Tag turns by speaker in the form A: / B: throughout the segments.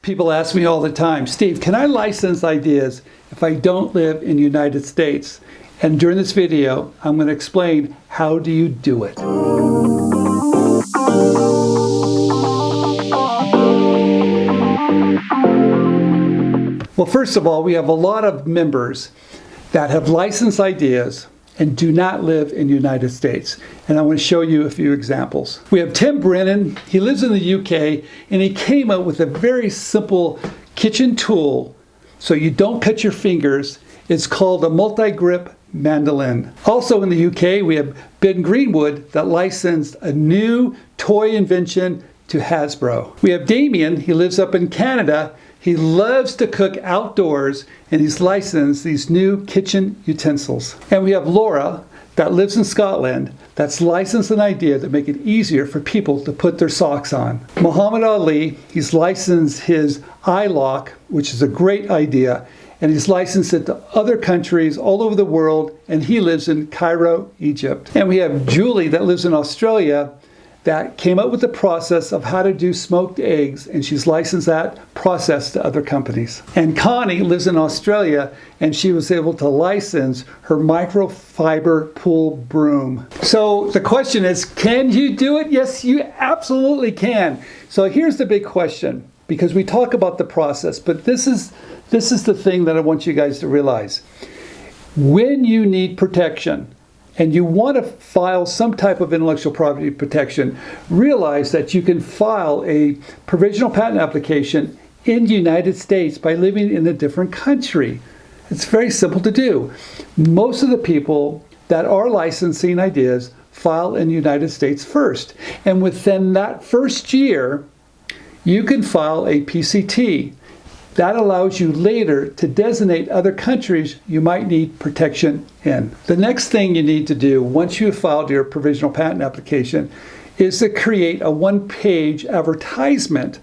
A: People ask me all the time, Steve, can I license ideas if I don't live in the United States? And during this video, I'm going to explain how do you do it. Well, first of all, we have a lot of members that have licensed ideas and do not live in the United States. And I want to show you a few examples. We have Tim Brennan. He lives in the UK, and he came up with a very simple kitchen tool so you don't cut your fingers. It's called a multi-grip mandolin. Also in the UK, we have Ben Greenwood that licensed a new toy invention to Hasbro. We have Damien. He lives up in Canada. He loves to cook outdoors, and he's licensed these new kitchen utensils. And we have Laura that lives in Scotland that's licensed an idea to make it easier for people to put their socks on. Muhammad Ali, he's licensed his eye lock, which is a great idea, and he's licensed it to other countries all over the world, and he lives in Cairo, Egypt. And we have Julie that lives in Australia that came up with the process of how to do smoked eggs, and she's licensed that process to other companies. And Connie lives in Australia, and she was able to license her microfiber pool broom. So the question is, can you do it? Yes, you absolutely can. So here's the big question, because we talk about the process, but this is the thing that I want you guys to realize. When you need protection, and you want to file some type of intellectual property protection, realize that you can file a provisional patent application in the United States by living in a different country. It's very simple to do. Most of the people that are licensing ideas file in the United States first. And within that first year, you can file a PCT. That allows you later to designate other countries you might need protection in. The next thing you need to do once you have filed your provisional patent application is to create a one-page advertisement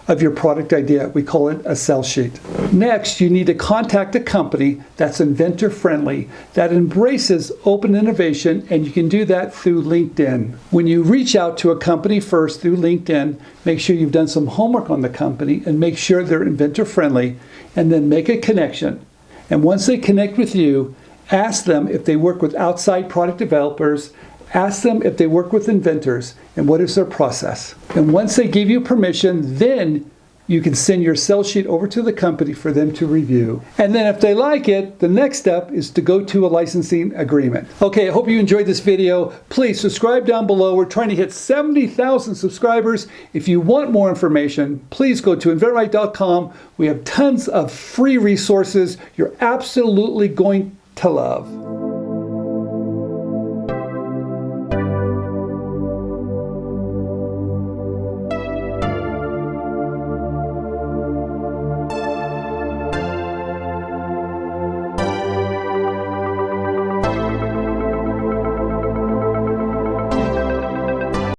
A: of your product idea. We call it a sell sheet. Next, you need to contact a company that's inventor-friendly, that embraces open innovation, and you can do that through LinkedIn. When you reach out to a company first through LinkedIn, make sure you've done some homework on the company and make sure they're inventor-friendly, and then make a connection. And once they connect with you, ask them if they work with outside product developers. Ask them if they work with inventors and what is their process. And once they give you permission, then you can send your sell sheet over to the company for them to review. And then if they like it, the next step is to go to a licensing agreement. Okay, I hope you enjoyed this video. Please subscribe down below. We're trying to hit 70,000 subscribers. If you want more information, please go to inventRight.com. We have tons of free resources you're absolutely going to love.